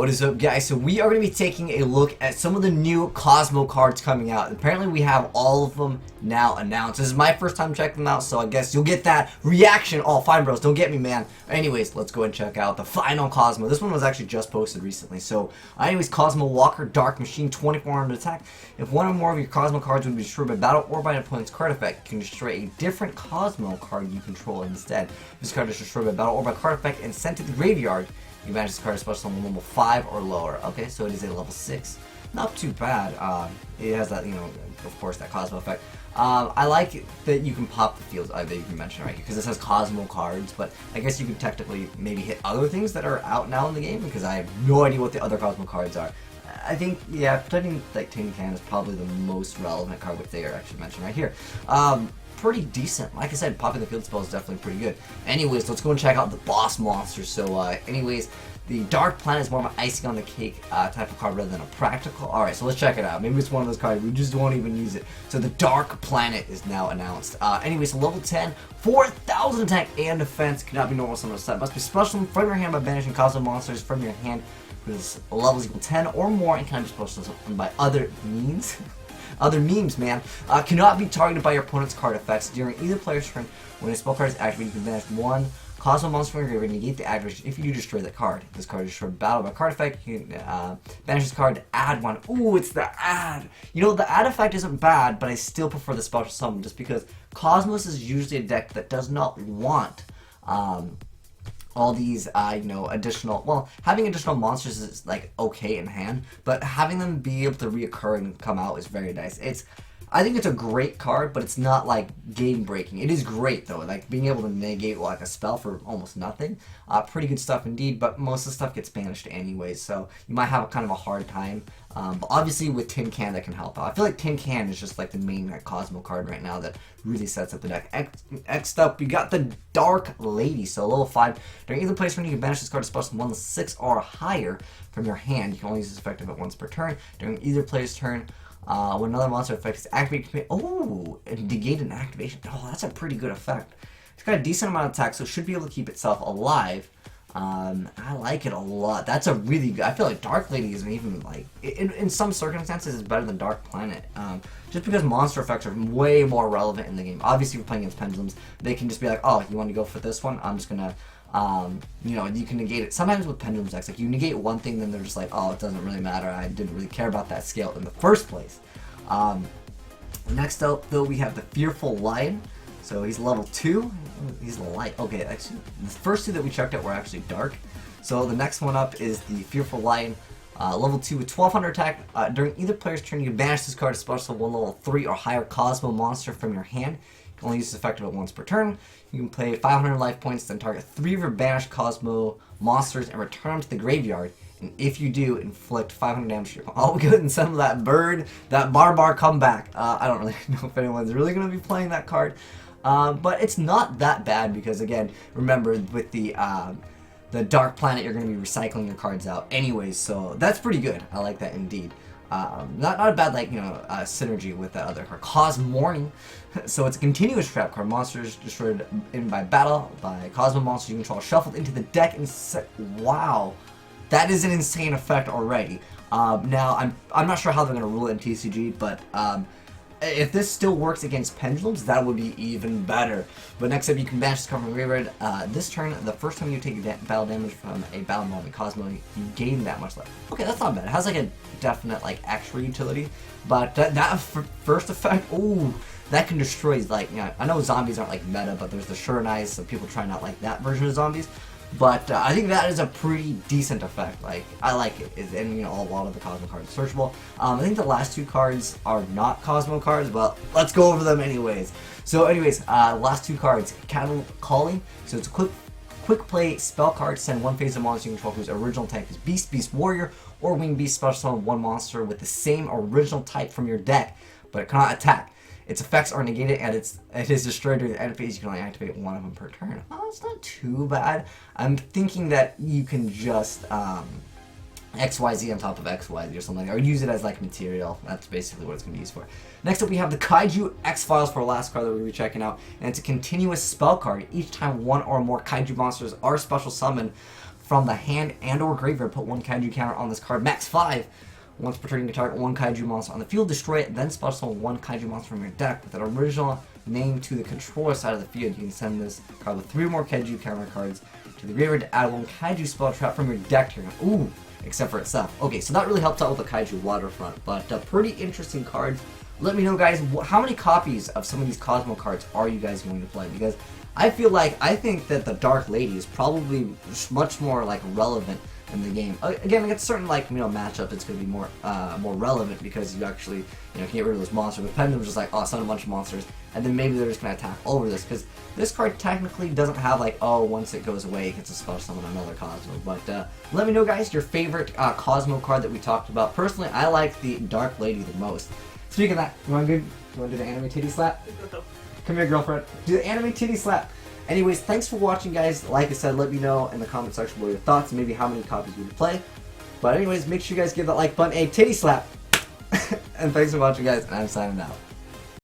What is up, guys? So we are going to be taking a look at some of the new Cosmo cards coming out. Apparently we have all of them now announced. This is my first time checking them out, so I guess you'll get that reaction. Oh, fine, bros, don't get me, man. Anyways, let's go and check out the final Cosmo. This one was actually just posted recently. So anyways, Cosmo Walker, Dark Machine, 2400 attack. If one or more of your Cosmo cards would be destroyed by battle or by an opponent's card effect, you can destroy a different Cosmo card you control instead. If this card is destroyed by battle or by card effect and sent to the graveyard, you manage this card special summon level 5 or lower. Okay, so it is a level 6. Not too bad. It has that, of course, that Cosmo effect. I like that you can pop the fields that you can mention right here, because this has Cosmo cards, but I guess you could technically maybe hit other things that are out now in the game, because I have no idea what the other Cosmo cards are. I think, yeah, protecting like Tin Can is probably the most relevant card, which they are actually mentioned right here. Pretty decent. Like I said, popping the field spell is definitely pretty good. Anyways, let's go and check out the boss monster. So, anyways, the Dark Planet is more of an icing on the cake type of card rather than a practical. Alright, so let's check it out. Maybe it's one of those cards we just won't even use it. So the Dark Planet is now announced. Anyways, level 10, 4,000 attack and defense. Cannot be normal summon set. Must be special from your hand by banishing Cosmo monsters from your hand whose levels equal 10 or more, and cannot be special summoned by other means. Other memes, man. Cannot be targeted by your opponent's card effects during either player's turn. When a spell card is activated, you can banish one Cosmo monster from your graveyard and negate the activation if you do destroy that card. If this card is destroyed battle by card effect, you can banish this card to add one. Ooh, it's the add. You know, the add effect isn't bad, but I still prefer the special summon just because Cosmos is usually a deck that does not want all these, additional, well, having additional monsters is, like, okay in hand, but having them be able to reoccur and come out is very nice. I think it's a great card, but it's not, like, game-breaking. It is great, though, like, being able to negate, like, a spell for almost nothing. Pretty good stuff indeed, but most of the stuff gets banished anyways, so you might have kind of a hard time. But obviously with Tin Can that can help out. I feel like Tin Can is just like the main Cosmo card right now that really sets up the deck. Next up, you got the Dark Lady. So level 5. During either place when you can banish this card to special 1 6 or higher from your hand. You can only use this effective at once per turn. During either player's turn, when another monster effect is activated, and negate an activation. Oh, that's a pretty good effect. It's got a decent amount of attack, so it should be able to keep itself alive. I like it a lot. That's a really good. I feel like Dark Lady isn't even like in some circumstances is better than Dark Planet. Just because monster effects are way more relevant in the game. Obviously, if you're playing against pendulums, they can just be like, oh, you want to go for this one? I'm just gonna, you can negate it. Sometimes with pendulums decks, like you negate one thing, then they're just like, oh, it doesn't really matter. I didn't really care about that scale in the first place. Next up, though, we have the Fearful Lion. So he's level 2. He's light. Okay, actually, the first two that we checked out were actually dark. So the next one up is the Fearful Lion, level 2 with 1200 attack. During either player's turn, you can banish this card to special one level 3 or higher Cosmo monster from your hand. You can only use this effective at once per turn. You can play 500 life points, then target 3 of your banished Cosmo monsters and return them to the graveyard. And if you do, inflict 500 damage to your opponent. Oh, good, and some of that bird, that Barbar comeback. I don't really know if anyone's really going to be playing that card. But it's not that bad because, again, remember with the Dark Planet, you're going to be recycling your cards out anyways, so that's pretty good. I like that indeed. Not a bad, synergy with that other card. Cosmo Warning. So it's a continuous trap card. Monsters destroyed by battle by Cosmo monsters you control shuffled into the deck and set. Wow. That is an insane effect already. Now, I'm not sure how they're going to rule it in TCG, but if this still works against pendulums, that would be even better. But next up, you can banish this card from graveyard. This turn, the first time you take battle damage from a battle involving Cosmo, you gain that much life. Okay, that's not bad. It has like a definite extra utility, but that first effect, ooh, that can destroy I know zombies aren't meta, but there's the Azneyes, so people try not like that version of zombies. But I think that is a pretty decent effect. I like it. And a lot of the Cosmo cards are searchable. I think the last two cards are not Cosmo cards, but let's go over them anyways. So anyways, last two cards, Cattle Calling. So it's a quick play spell card. Send one phase of monster you control whose original type is Beast, Beast Warrior, or Winged Beast. Special summon one monster with the same original type from your deck, but it cannot attack. Its effects are negated and it is destroyed during the end phase. You can only activate one of them per turn. Oh, it's not too bad. I'm thinking that you can just XYZ on top of XYZ or something, or use it as material. That's basically what it's going to be used for. Next up, we have the Kaiju X-Files for our last card that we'll be checking out, and it's a continuous spell card. Each time one or more Kaiju monsters are special summoned from the hand and or graveyard. Put 1 kaiju counter on this card, max 5. Once per turn, you can target 1 kaiju monster on the field, destroy it, then special summon 1 kaiju monster from your deck with an original name to the controller side of the field. You can send this card with 3 more kaiju counter cards to the graveyard to add 1 kaiju spell trap from your deck to your hand. Ooh, except for itself. Okay, so that really helps out with the kaiju waterfront, but pretty interesting cards. Let me know, guys, how many copies of some of these Cosmo cards are you guys going to play? Because I think that the Dark Lady is probably much more like relevant in the game. Again, against certain matchups, it's going to be more relevant because you actually can get rid of those monsters. But Pendulum's just like, oh, summon a bunch of monsters, and then maybe they're just going to attack over this because this card technically doesn't have like, oh, once it goes away, it gets a special summon another Cosmo. But let me know, guys, your favorite Cosmo card that we talked about. Personally, I like the Dark Lady the most. Speaking of that, you want to do the anime titty slap? Come here, girlfriend. Do the anime titty slap. Anyways, thanks for watching, guys. Like I said, let me know in the comment section what your thoughts and maybe how many copies you would play. But anyways, make sure you guys give that like button a titty slap. And thanks for watching, guys, and I'm signing out.